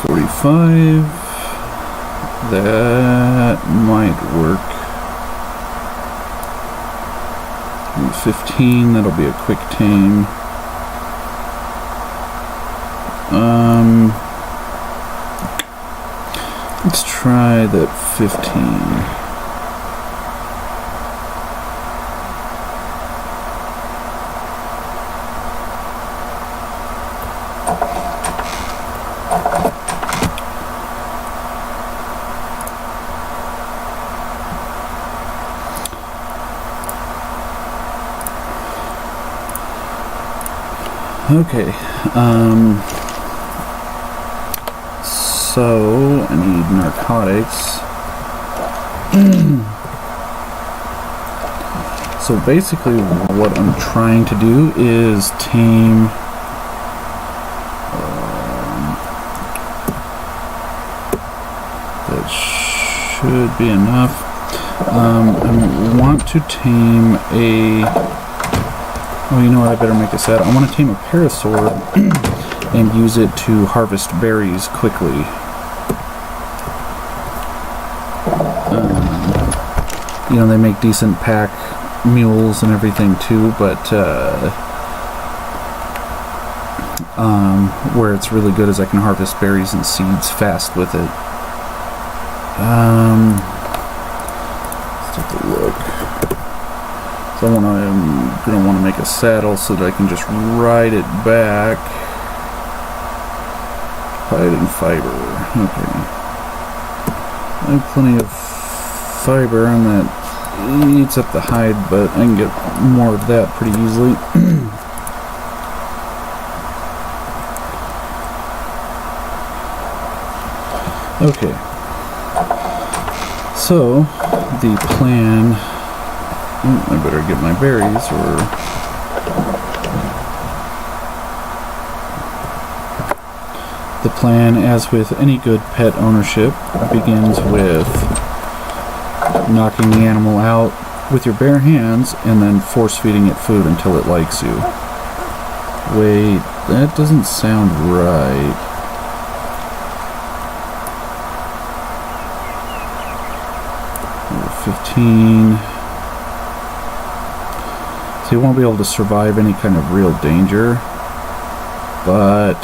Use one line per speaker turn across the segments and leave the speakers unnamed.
45. That might work. 15, that'll be a quick tame. Let's try that 15. Okay, so I need narcotics. So basically what I'm trying to do is tame that should be enough. I want to tame a... Oh, you know what? I better make a set. I want to tame a parasaur and use it to harvest berries quickly. You know, they make decent pack mules and everything too, but where it's really good is I can harvest berries and seeds fast with it. Let's take a look. So I'm going to want to make a saddle so that I can just ride it back. Hide and fiber. Okay. I have plenty of fiber and that eats up the hide, but I can get more of that pretty easily. Okay. So, the plan... I better get my berries, or... The plan, as with any good pet ownership, begins with knocking the animal out with your bare hands and then force-feeding it food until it likes you. Wait, that doesn't sound right. Number 15... So you won't be able to survive any kind of real danger, but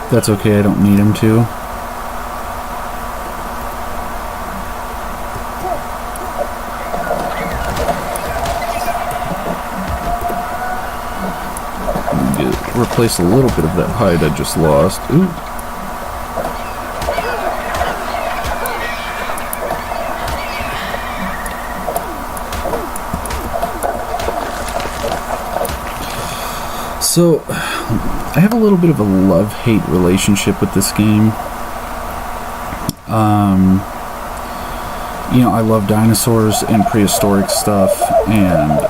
that's okay, I don't need him to. Replace a little bit of that hide I just lost. Ooh. So, I have a little bit of a love-hate relationship with this game. You know, I love dinosaurs and prehistoric stuff, and,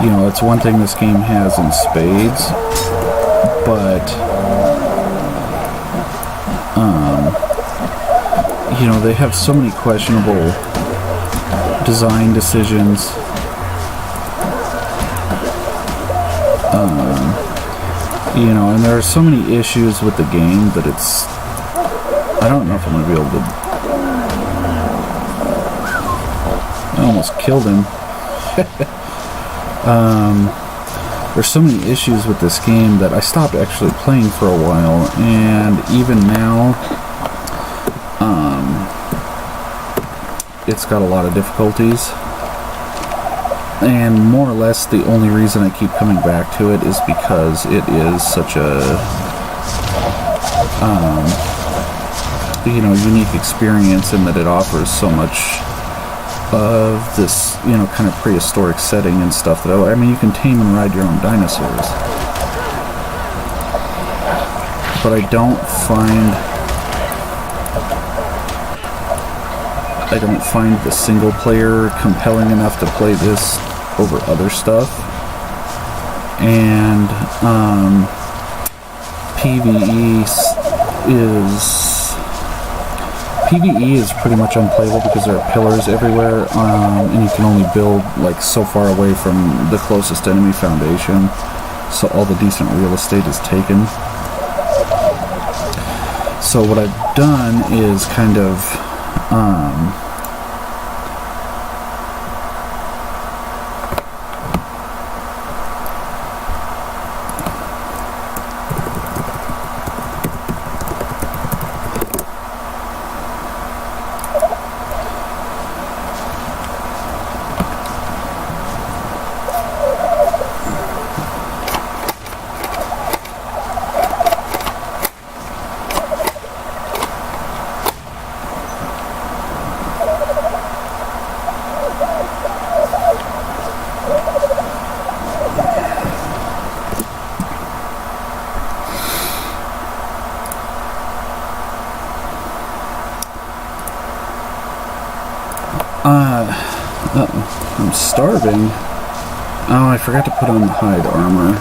you know, it's one thing this game has in spades, but, you know, they have so many questionable design decisions. You know, and there are so many issues with the game that it's... I don't know if I'm going to be able to... I almost killed him. There's so many issues with this game that I stopped actually playing for a while, and even now, it's got a lot of difficulties. And more or less the only reason I keep coming back to it is because it is such a you know, unique experience in that it offers so much of this, you know, kind of prehistoric setting and stuff that I mean, you can tame and ride your own dinosaurs, but I don't find the single player compelling enough to play this over other stuff, and PvE is pretty much unplayable because there are pillars everywhere, and you can only build like so far away from the closest enemy foundation. so all the decent real estate is taken. So what I've done is kind of I'm starving. Oh, I forgot to put on the hide armor.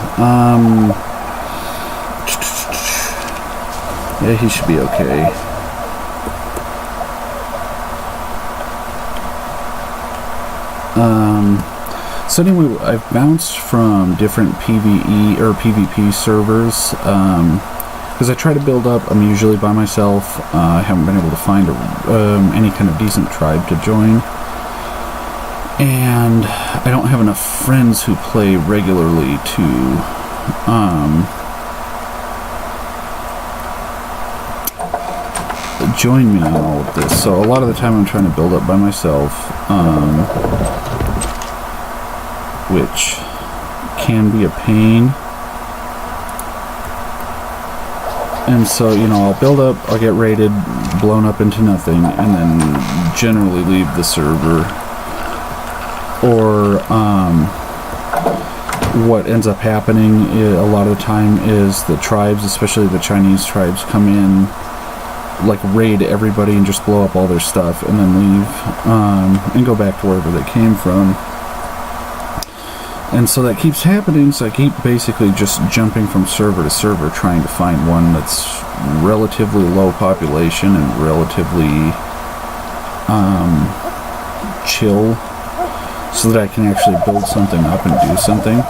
Yeah, he should be okay. So anyway, I've bounced from different PvE or PvP servers, because I try to build up. I'm usually by myself. I haven't been able to find any kind of decent tribe to join. And I don't have enough friends who play regularly to join me in all of this. So a lot of the time I'm trying to build up by myself, which can be a pain. And so, you know, I'll build up, I'll get raided, blown up into nothing, and then generally leave the server. Or what ends up happening a lot of the time is the tribes, especially the Chinese tribes, come in, like raid everybody and just blow up all their stuff and then leave and go back to wherever they came from. And so that keeps happening, so I keep basically just jumping from server to server trying to find one that's relatively low population and relatively chill, so that I can actually build something up and do something.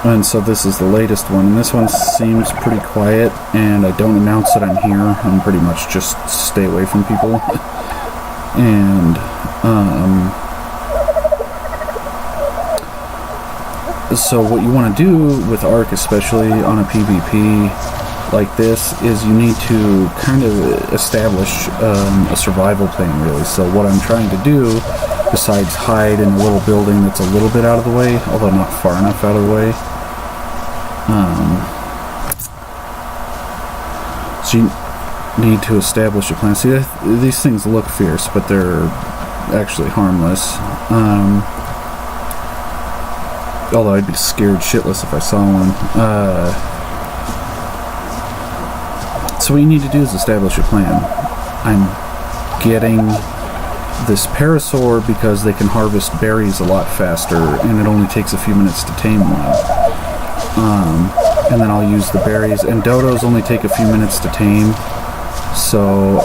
And so this is the latest one, and this one seems pretty quiet, and I don't announce that I'm here. I'm pretty much just stay away from people. And so what you want to do with Ark, especially on a PvP like this, is you need to kind of establish a survival plan, really. So what I'm trying to do, besides hide in a little building that's a little bit out of the way, although not far enough out of the way, so you need to establish a plan. See, these things look fierce, but they're actually harmless. Although I'd be scared shitless if I saw one. So what you need to do is establish a plan. I'm getting this parasaur because they can harvest berries a lot faster, and it only takes a few minutes to tame one. And then I'll use the berries, and dodos only take a few minutes to tame. So,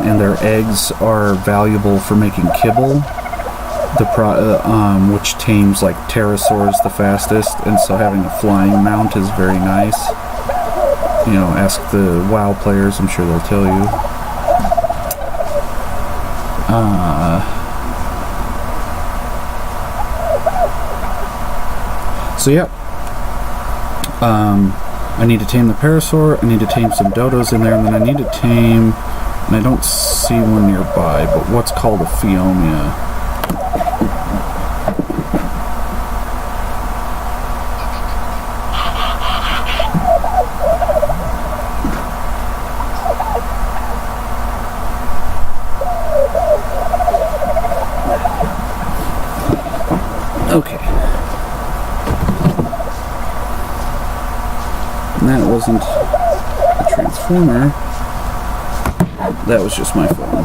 and their eggs are valuable for making kibble, which tames like pterosaurs the fastest, and so having a flying mount is very nice. You know, ask the WoW players, I'm sure they'll tell you. So yeah, I need to tame the parasaur, I need to tame some dodos in there, and then I need to tame, and I don't see one nearby, but what's called a Phiomia. Okay. And that wasn't a transformer. That was just my phone.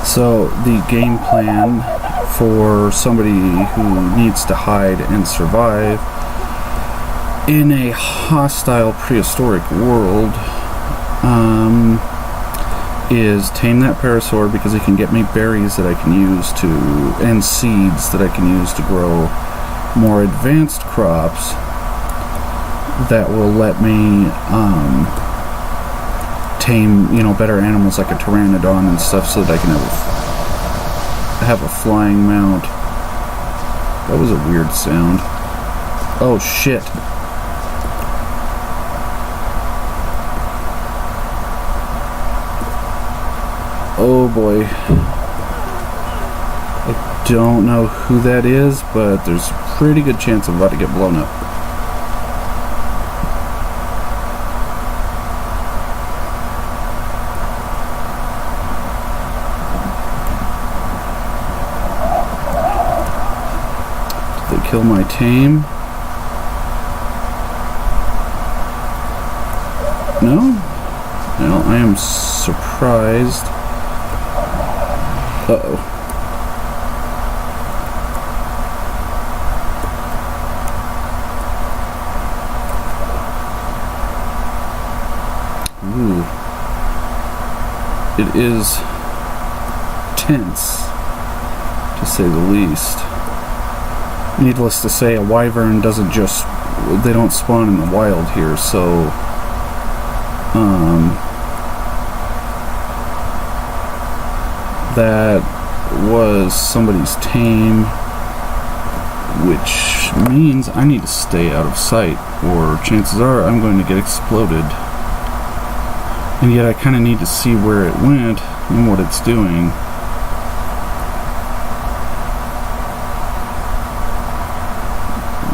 So the game plan for somebody who needs to hide and survive in a hostile prehistoric world is tame that parasaur, because it can get me berries that I can use to, and seeds that I can use to grow more advanced crops that will let me tame, better animals like a pteranodon and stuff, so that I can have a flying mount. That was a weird sound. Oh shit. Oh boy. I don't know who that is, but there's a pretty good chance I'm about to get blown up. Did they kill my tame? No? Well, I am surprised. Uh-oh. Ooh. It is tense, to say the least. Needless to say, a wyvern doesn't just... they don't spawn in the wild here, so... that was somebody's tame, which means I need to stay out of sight, or chances are I'm going to get exploded. And yet I kind of need to see where it went and what it's doing.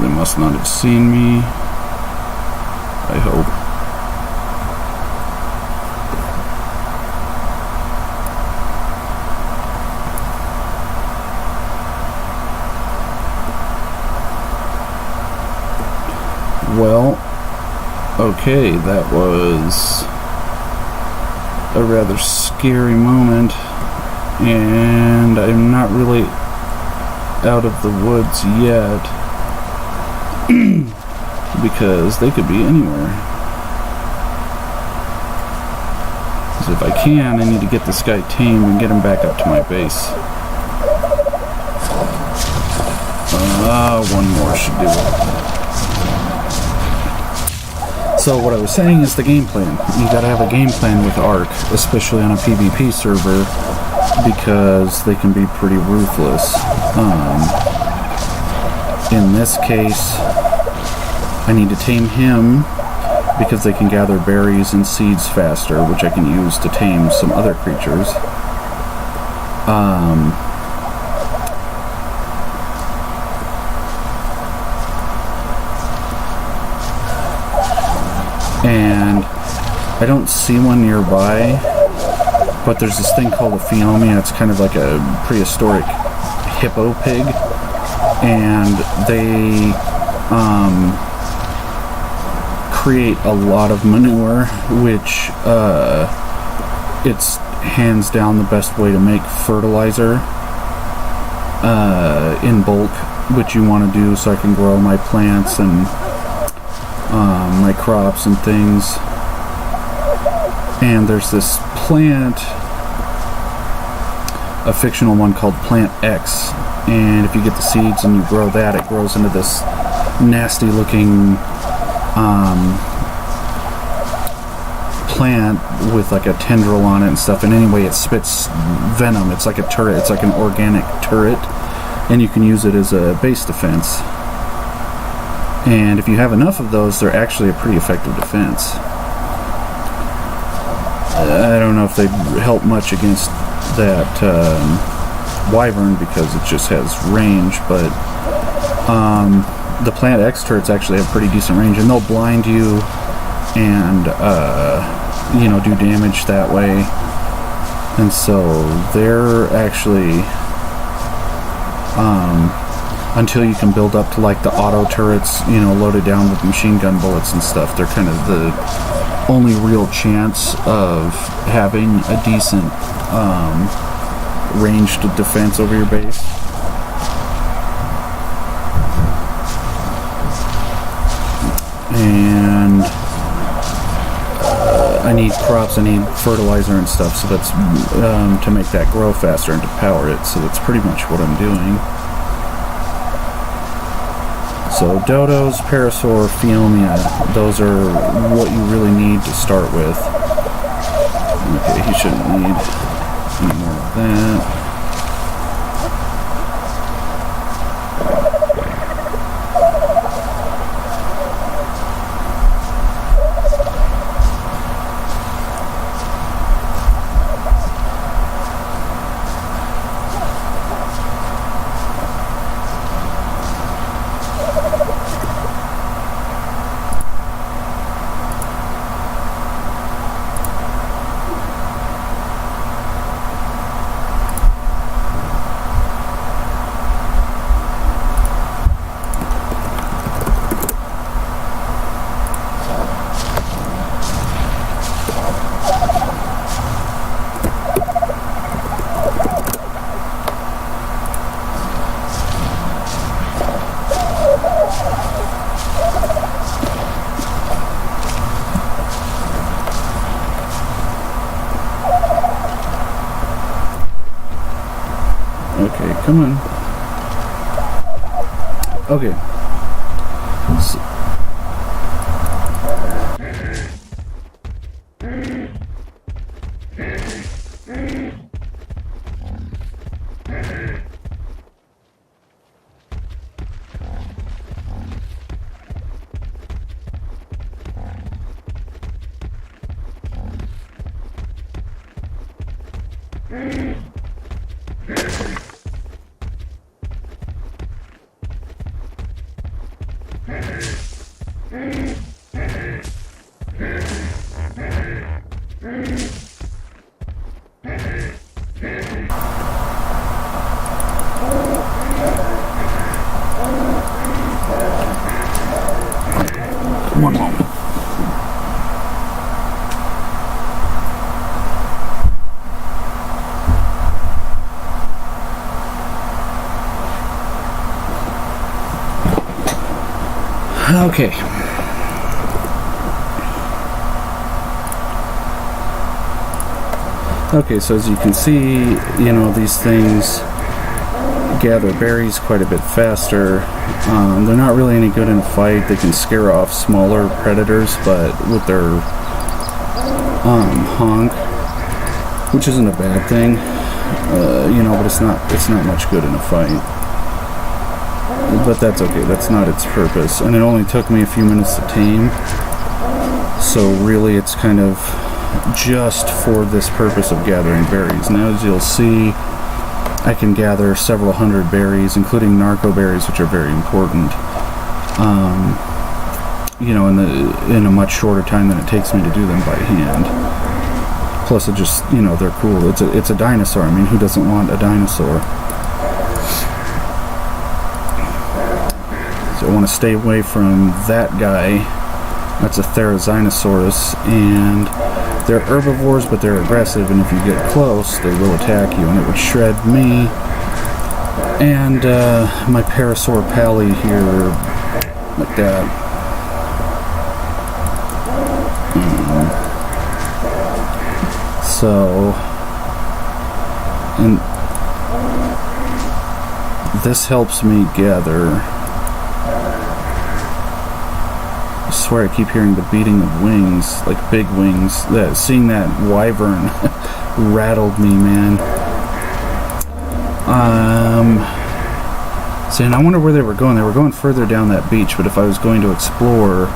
They must not have seen me, I hope. Well, okay, that was a rather scary moment, and I'm not really out of the woods yet, because they could be anywhere. So if I can, I need to get this guy tamed and get him back up to my base. One more should do it. So what I was saying is the game plan. You gotta have a game plan with Ark, especially on a PvP server, because they can be pretty ruthless. In this case, I need to tame him, because they can gather berries and seeds faster, which I can use to tame some other creatures. And I don't see one nearby, but there's this thing called a Phiomia. It's kind of like a prehistoric hippo pig, and they create a lot of manure, which it's hands down the best way to make fertilizer in bulk, which you want to do so I can grow my plants and my crops and things. And there's this plant, a fictional one called Plant X, and if you get the seeds and you grow that, it grows into this nasty looking plant with like a tendril on it and stuff, and anyway it spits venom. It's like a turret, it's like an organic turret, and you can use it as a base defense. And if you have enough of those, they're actually a pretty effective defense. I don't know if they help much against that wyvern, because it just has range, but the Plant X turrets actually have pretty decent range, and they'll blind you and do damage that way. And so they're actually until you can build up to like the auto turrets, loaded down with machine gun bullets and stuff, they're kind of the only real chance of having a decent ranged defense over your base. And I need crops, I need fertilizer and stuff, so that's to make that grow faster and to power it, so that's pretty much what I'm doing. So dodos, parasaur, Phiomia, those are what you really need to start with. Okay, he shouldn't need any more of that. Okay, come on. Okay. One moment. Okay. Okay, so as you can see, you know, these things gather berries quite a bit faster. They're not really any good in a fight. They can scare off smaller predators, but with their honk, which isn't a bad thing, you know, but it's not much good in a fight. But that's okay. That's not its purpose, and it only took me a few minutes to tame. So really, it's kind of just for this purpose of gathering berries. Now, as you'll see, I can gather several hundred berries, including narco berries, which are very important. You know, in a much shorter time than it takes me to do them by hand. Plus, it just, you know, they're cool. It's a dinosaur. I mean, who doesn't want a dinosaur? So I want to stay away from that guy. That's a Therizinosaurus, and they're herbivores, but they're aggressive, and if you get close, they will attack you, and it would shred me. And my Parasaur Pally here, like that. So, and this helps me gather. I swear I keep hearing the beating of wings, like big wings. Seeing that wyvern rattled me, man. See, and I wonder where they were going. They were going further down that beach, but if I was going to explore,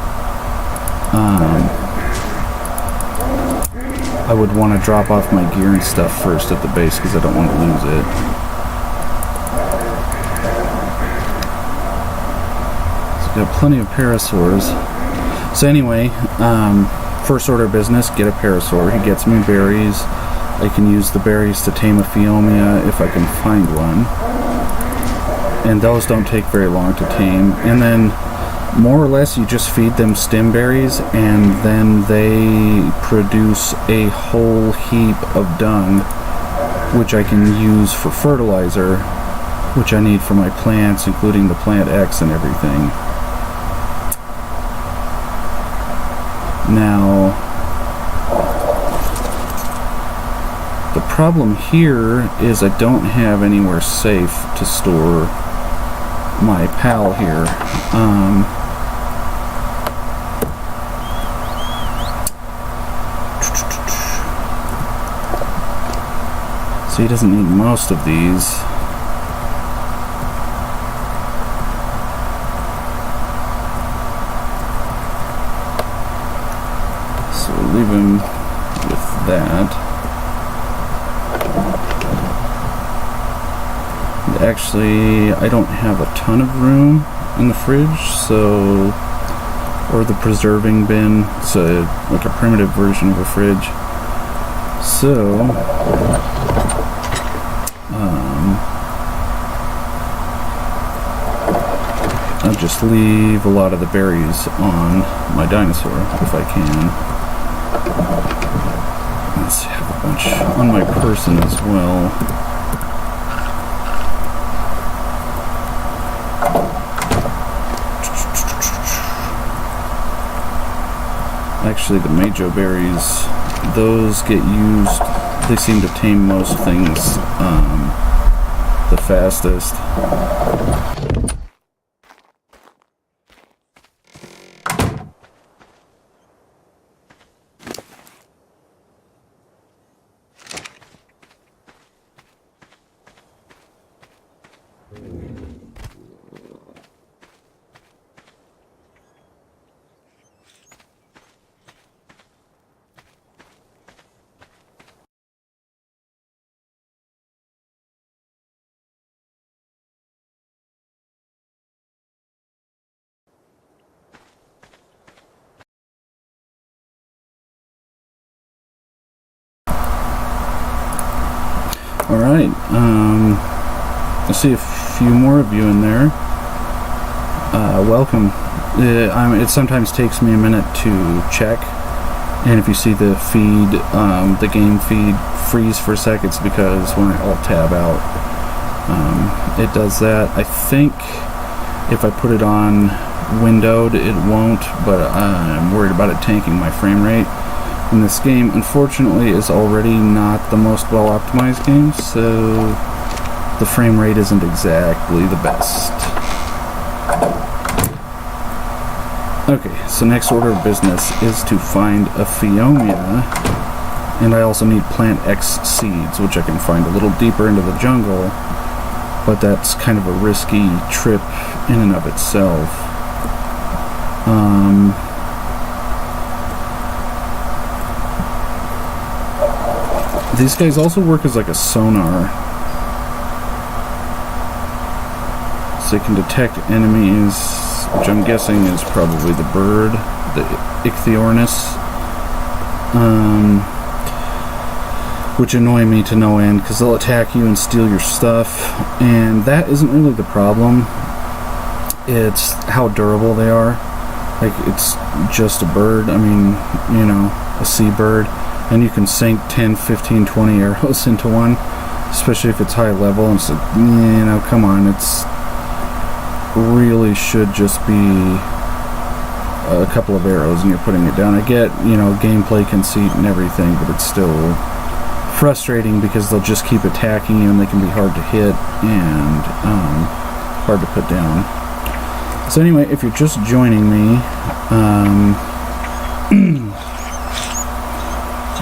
I would want to drop off my gear and stuff first at the base because I don't want to lose it. So I've got plenty of parasaurs. So anyway, first order of business, get a parasaur. He gets me berries. I can use the berries to tame a Phiomia if I can find one. And those don't take very long to tame. And then, more or less, you just feed them stem berries, and then they produce a whole heap of dung which I can use for fertilizer, which I need for my plants, including the plant X and everything. Now, the problem here is I don't have anywhere safe to store my pal here. So he doesn't need most of these. So we'll leave him with that. And actually, I don't have a ton of room in the fridge, so, or the preserving bin, so like a primitive version of a fridge. So, I'll just leave a lot of the berries on my dinosaur if I can. Let's have a bunch on my person as well. Actually, the Majo berries, those get used, they seem to tame most things the fastest. Alright, I see a few more of you in there. Welcome. It sometimes takes me a minute to check, and if you see the feed, the game feed freeze for a sec, it's because when I alt-tab out, it does that. I think if I put it on windowed, it won't, but I'm worried about it tanking my frame rate. And this game, unfortunately, is already not the most well-optimized game, so the frame rate isn't exactly the best. Okay, so next order of business is to find a Phiomia, and I also need plant X seeds, which I can find a little deeper into the jungle, but that's kind of a risky trip in and of itself. These guys also work as like a sonar, so they can detect enemies, which I'm guessing is probably the bird, the Ichthyornis, which annoy me to no end because they'll attack you and steal your stuff, and that isn't really the problem. It's how durable they are. Like, it's just a bird, I mean, you know, a seabird, and you can sink 10, 15, 20 arrows into one, especially if it's high level, and it's like, you know, come on, it's really should just be a couple of arrows and you're putting it down. I get, you know, gameplay conceit and everything, but it's still frustrating because they'll just keep attacking you and they can be hard to hit and hard to put down. So anyway, if you're just joining me,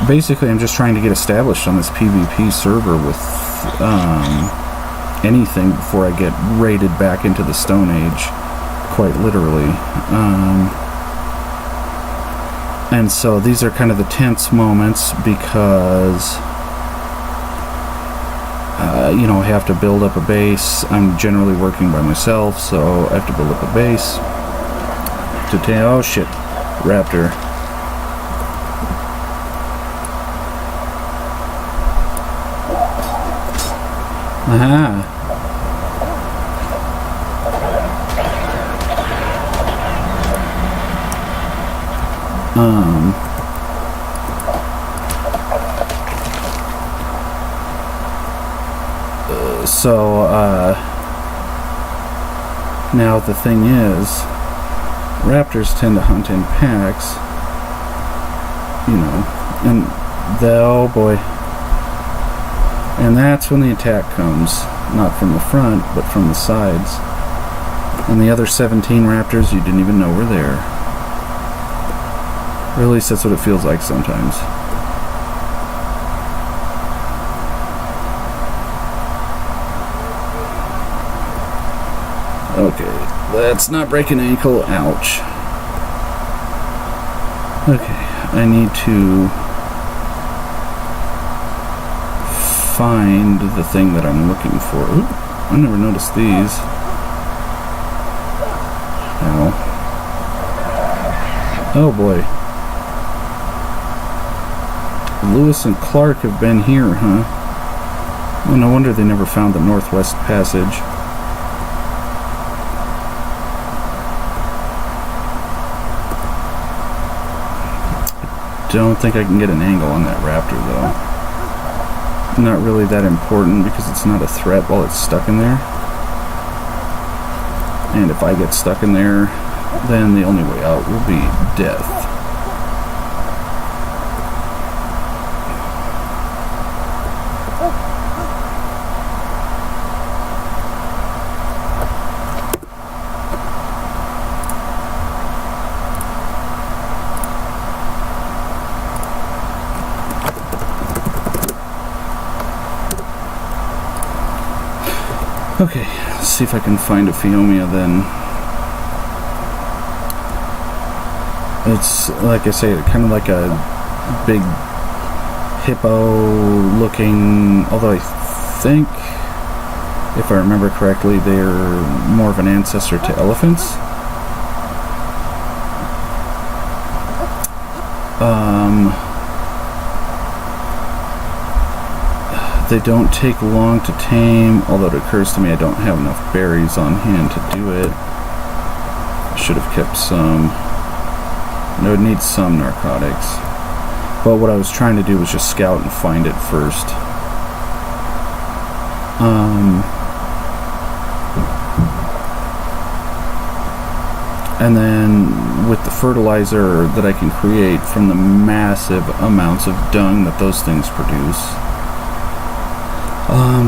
basically I'm just trying to get established on this PvP server with anything before I get raided back into the Stone Age, quite literally. And so these are kind of the tense moments because you know, I have to build up a base. I'm generally working by myself, so I have to build up a base to oh shit, raptor. Aha. Now the thing is, raptors tend to hunt in packs, and oh boy. And that's when the attack comes, not from the front, but from the sides. And the other 17 raptors you didn't even know were there. Or at least that's what it feels like sometimes. Okay, let's not break an ankle. Ouch. Okay, I need to find the thing that I'm looking for. Ooh, I never noticed these. Ow. Oh boy. Lewis and Clark have been here, huh? Well, no wonder they never found the Northwest Passage. Don't think I can get an angle on that raptor, though. Not really that important because it's not a threat while it's stuck in there. And if I get stuck in there, then the only way out will be death. Okay, let's see if I can find a Phiomia then. It's, like I say, kind of like a big hippo looking, although I think, if I remember correctly, they're more of an ancestor to elephants. They don't take long to tame, although it occurs to me I don't have enough berries on hand to do it. I should have kept some. I would need some narcotics. But what I was trying to do was just scout and find it first. And then with the fertilizer that I can create from the massive amounts of dung that those things produce,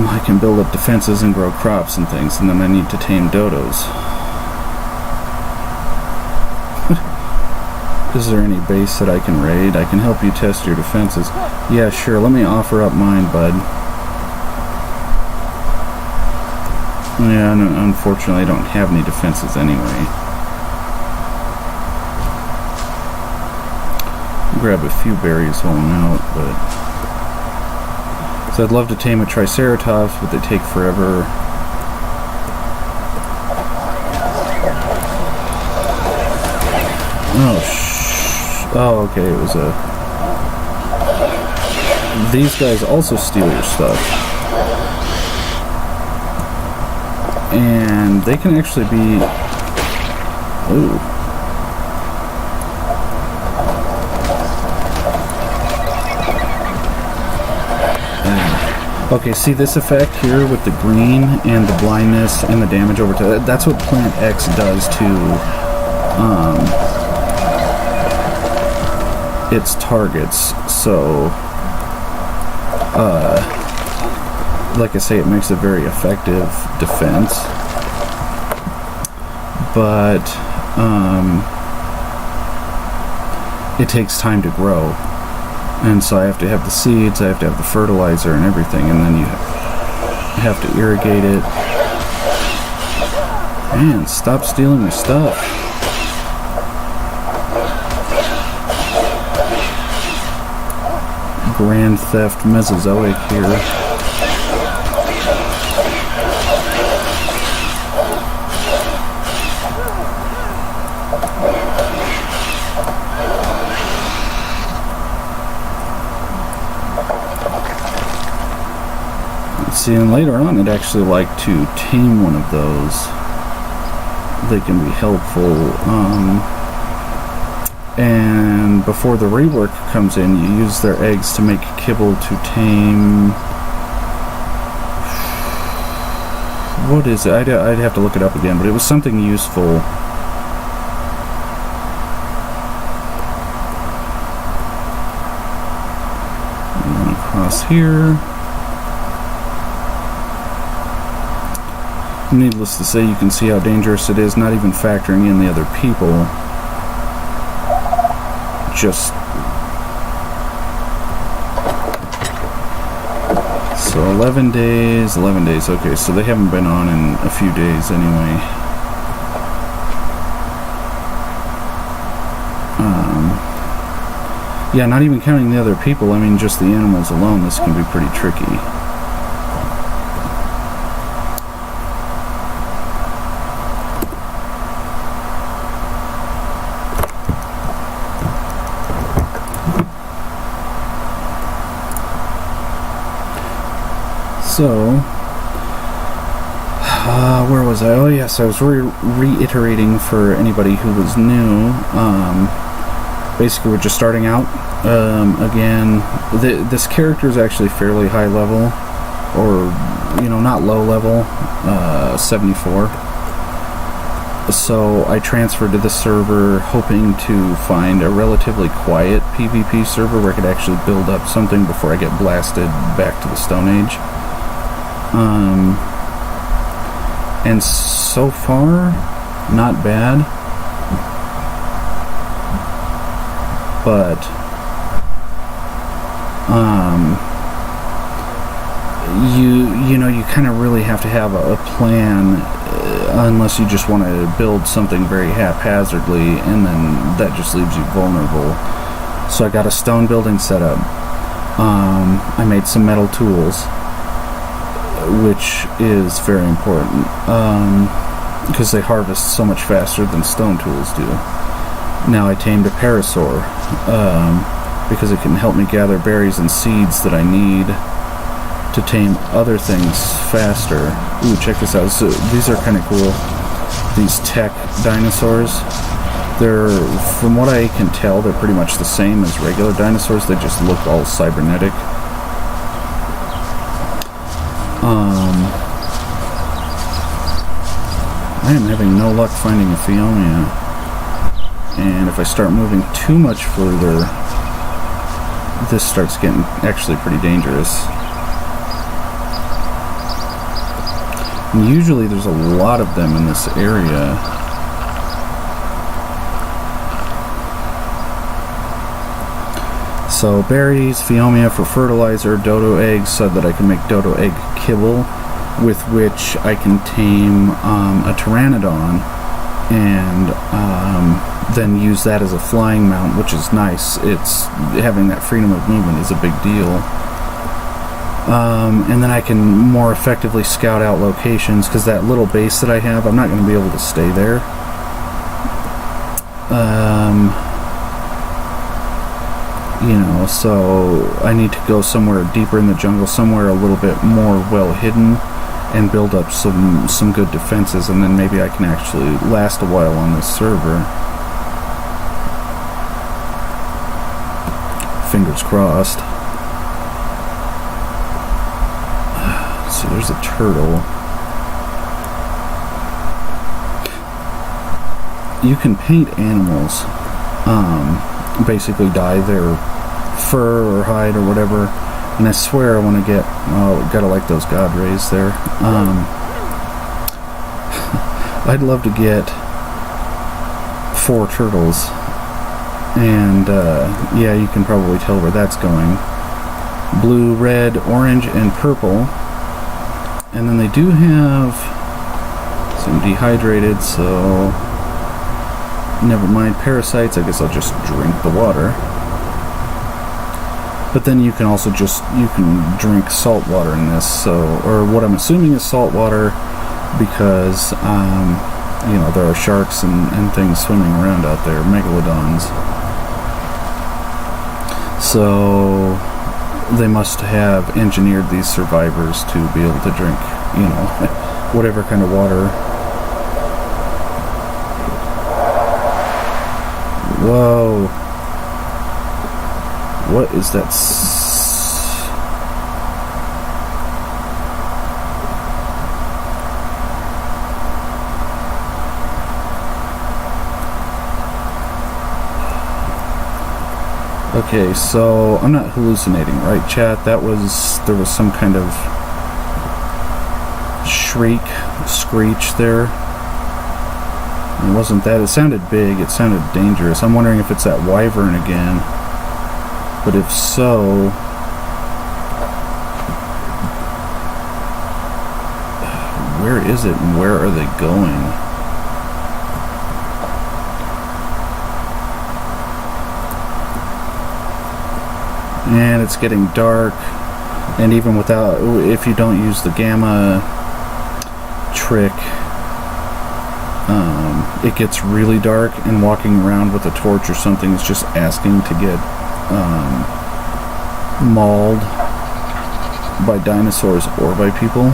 I can build up defenses and grow crops and things, and then I need to tame dodos. Is there any base that I can raid? I can help you test your defenses. Yeah, sure, let me offer up mine, bud. Yeah, unfortunately I don't have any defenses anyway. Grab a few berries while I'm out, but... So I'd love to tame a Triceratops, but they take forever. Oh, okay, it was a... These guys also steal your stuff. And they can actually be... Ooh. Okay, see this effect here with the green and the blindness and the damage over to... That's what Plant X does to its targets. So, like I say, it makes a very effective defense. But, it takes time to grow. And so I have to have the seeds, I have to have the fertilizer and everything, and then you have to irrigate it. Man, stop stealing my stuff. Grand Theft Mesozoic here. See, and later on I'd actually like to tame one of those. They can be helpful. And before the rework comes in, you use their eggs to make kibble to tame What is it? I'd have to look it up again, but it was something useful. And then across here. Needless to say, you can see how dangerous it is, not even factoring in the other people. Just... So 11 days, okay, so they haven't been on in a few days anyway. Yeah, not even counting the other people, I mean just the animals alone, this can be pretty tricky. So, where was I? Oh yes, I was reiterating for anybody who was new. Basically, we're just starting out. Again, this character is actually fairly high level, or, you know, not low level, 74. So I transferred to this server hoping to find a relatively quiet PvP server where I could actually build up something before I get blasted back to the Stone Age. And so far, not bad, but, you know, you kind of really have to have a plan, unless you just want to build something very haphazardly, and then that just leaves you vulnerable. So I got a stone building set up. I made some metal tools, which is very important, because they harvest so much faster than stone tools do. Now I tamed a parasaur, because it can help me gather berries and seeds that I need to tame other things faster. Ooh, check this out. So these are kind of cool. These tech dinosaurs. They're, from what I can tell, they're pretty much the same as regular dinosaurs. They just look all cybernetic. I am having no luck finding a Phiomia. And if I start moving too much further, this starts getting actually pretty dangerous. And usually there's a lot of them in this area. So berries, Phiomia for fertilizer, dodo eggs so that I can make dodo egg kibble, with which I can tame a pteranodon and then use that as a flying mount, which is nice. It's having that freedom of movement is a big deal. And then I can more effectively scout out locations, because that little base that I have, I'm not going to be able to stay there. You know, so I need to go somewhere deeper in the jungle, somewhere a little bit more well hidden, and build up some good defenses, and then maybe I can actually last a while on this server. Fingers crossed. So there's a turtle. You can paint animals, basically dye their fur or hide or whatever, and I swear I want to get, oh, gotta like those god rays there. I'd love to get 4 turtles, and yeah, you can probably tell where that's going. Blue, red, orange, and purple. And then they do have some dehydrated, so never mind parasites. I guess I'll just drink the water. But then you can also you can drink salt water in this, so, or what I'm assuming is salt water, because you know, there are sharks and things swimming around out there, megalodons. So they must have engineered these survivors to be able to drink, you know, whatever kind of water. Whoa. What is that? Okay, so I'm not hallucinating, right, chat? There was some kind of screech there. It wasn't that. It sounded big. It sounded dangerous. I'm wondering if it's that wyvern again. But if so, where is it and where are they going? And it's getting dark, and even without, if you don't use the gamma trick, it gets really dark, and walking around with a torch or something is just asking to get mauled by dinosaurs or by people.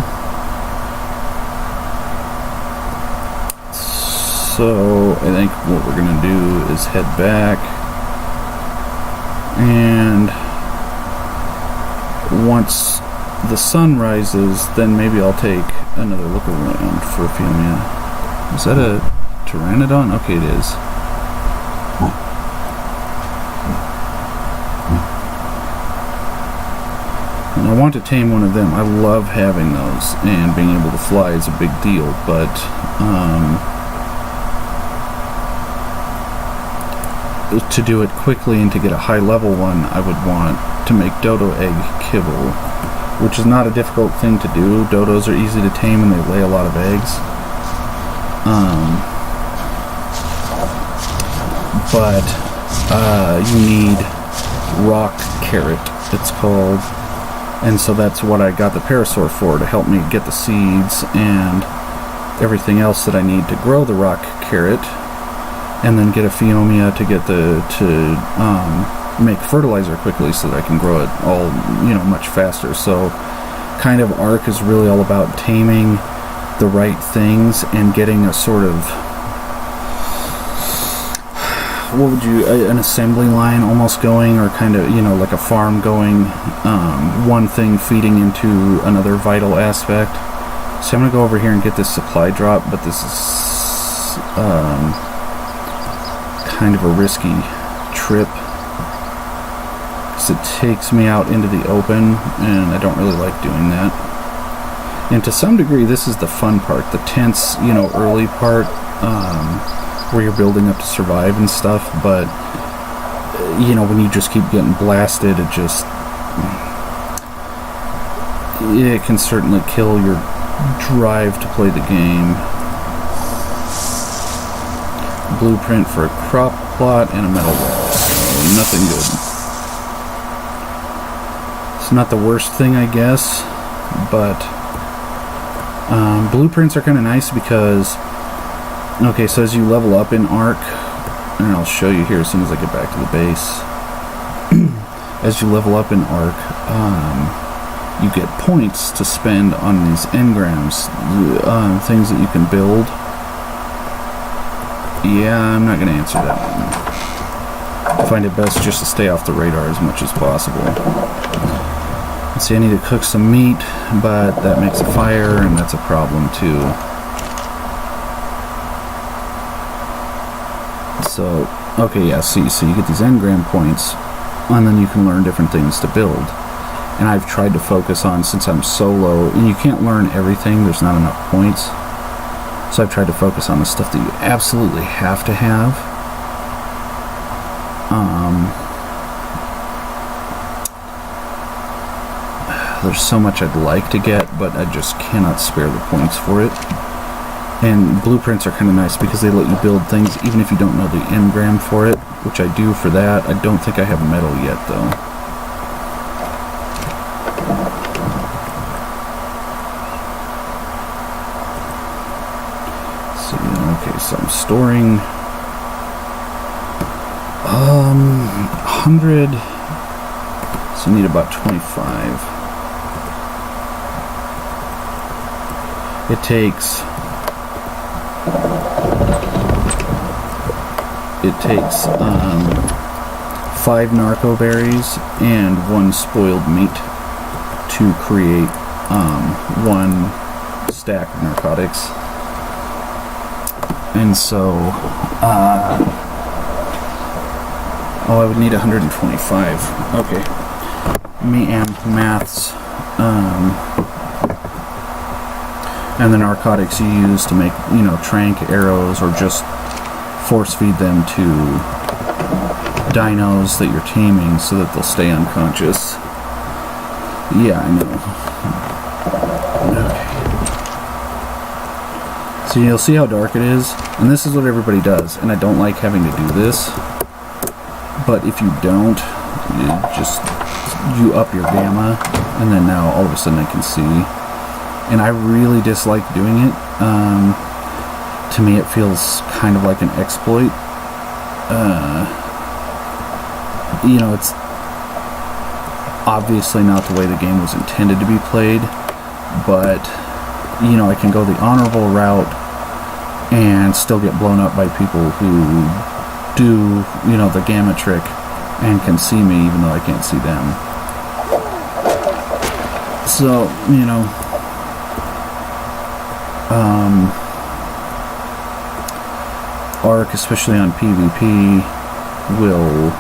So I think what we're gonna do is head back, and once the sun rises, then maybe I'll take another look around for Ophelia. Is that a pteranodon? Okay, it is. And I want to tame one of them. I love having those, and being able to fly is a big deal, but to do it quickly and to get a high level one, I would want to make dodo egg kibble, which is not a difficult thing to do. Dodos are easy to tame and they lay a lot of eggs. But you need rock carrot, it's called. And so that's what I got the parasaur for, to help me get the seeds and everything else that I need to grow the rock carrot, and then get a Phiomia to get make fertilizer quickly so that I can grow it all, much faster. So kind of Ark is really all about taming the right things and getting a sort of, an assembly line almost going, or kind of, like a farm going, one thing feeding into another vital aspect. So I'm going to go over here and get this supply drop, but this is kind of a risky trip, because it takes me out into the open, and I don't really like doing that. And to some degree, this is the fun part, the tense, early part, where you're building up to survive and stuff. But when you just keep getting blasted, it can certainly kill your drive to play the game. Blueprint for a crop plot and a metal wall. So nothing good. It's not the worst thing, I guess, but blueprints are kind of nice because, okay, so as you level up in Ark, and I'll show you here as soon as I get back to the base, as you level up in Ark, you get points to spend on these engrams, things that you can build. Yeah, I'm not going to answer that one. I find it best just to stay off the radar as much as possible. Let's see, I need to cook some meat, but that makes a fire, and that's a problem too. So, okay, yeah, see, so you get these engram points, and then you can learn different things to build. And I've tried to focus on, since I'm solo, and you can't learn everything, there's not enough points. So I've tried to focus on the stuff that you absolutely have to have. There's so much I'd like to get, but I just cannot spare the points for it. And blueprints are kind of nice because they let you build things even if you don't know the engram for it, which I do for that. I don't think I have metal yet, though. Okay, so I'm storing 100, so I need about 25. It takes 5 narco berries and 1 spoiled meat to create 1 stack of narcotics. And so Oh, I would need 125. Okay. Me and maths. And then narcotics you use to make, trank arrows or just force feed them to dinos that you're taming so that they'll stay unconscious. Yeah, I know. Okay. So you'll see how dark it is, and this is what everybody does, and I don't like having to do this, but if you don't, you up your gamma, and then now all of a sudden I can see. And I really dislike doing it. To me, it feels kind of like an exploit. It's obviously not the way the game was intended to be played, but, I can go the honorable route and still get blown up by people who do, the gamma trick and can see me even though I can't see them. So, Arc, especially on PvP, will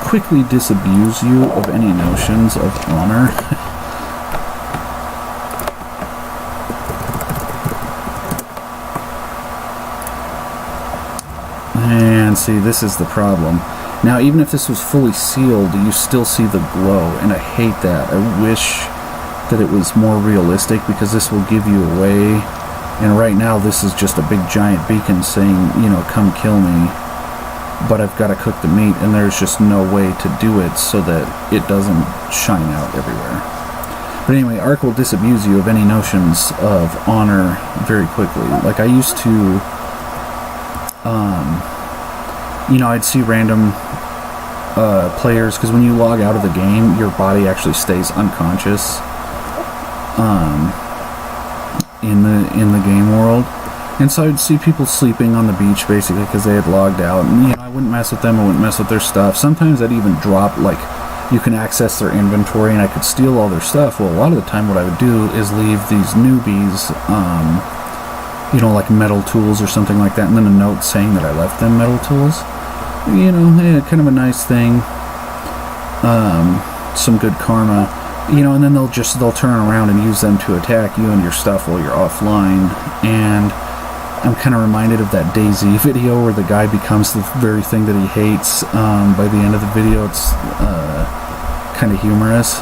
quickly disabuse you of any notions of honor. And see, this is the problem. Now, even if this was fully sealed, you still see the glow, and I hate that. I wish that it was more realistic, because this will give you away. And right now, this is just a big giant beacon saying, come kill me. But I've got to cook the meat, and there's just no way to do it so that it doesn't shine out everywhere. But anyway, Arc will disabuse you of any notions of honor very quickly. Like, I used to, I'd see random players, because when you log out of the game, your body actually stays unconscious in the game world. And so I'd see people sleeping on the beach, basically, because they had logged out. And, I wouldn't mess with them, I wouldn't mess with their stuff. Sometimes I'd even drop, you can access their inventory, and I could steal all their stuff. Well, a lot of the time what I would do is leave these newbies, like metal tools or something like that, and then a note saying that I left them metal tools. Kind of a nice thing. Some good karma. And then they'll turn around and use them to attack you and your stuff while you're offline. And I'm kind of reminded of that DayZ video where the guy becomes the very thing that he hates. By the end of the video, it's kind of humorous.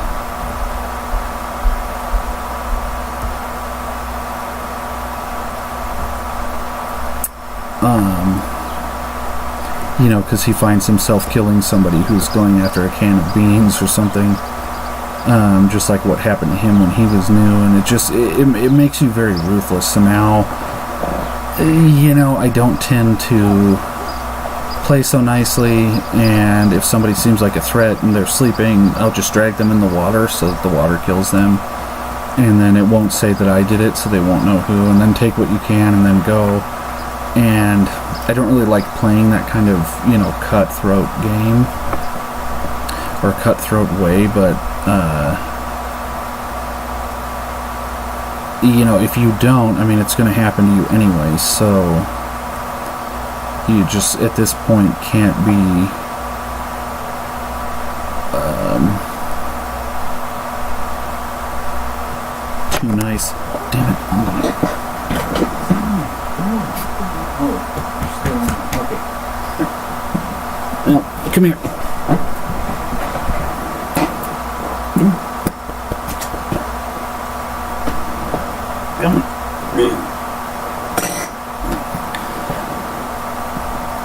Because he finds himself killing somebody who's going after a can of beans or something. Just like what happened to him when he was new, and it makes you very ruthless. So now, I don't tend to play so nicely, and if somebody seems like a threat and they're sleeping, I'll just drag them in the water so that the water kills them, and then it won't say that I did it, so they won't know who, and then take what you can and then go. And I don't really like playing that kind of, cutthroat game or cutthroat way, but if you don't, it's going to happen to you anyway, so you just, at this point, can't be too nice. Damn it. Well, come here.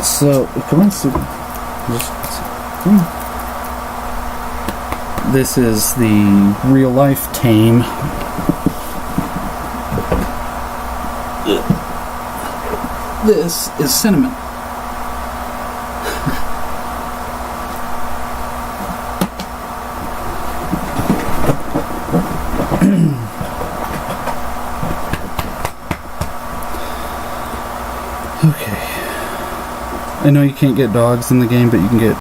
So, come on, this is the real life tame. This is Cinnamon. Okay. I know you can't get dogs in the game, but you can get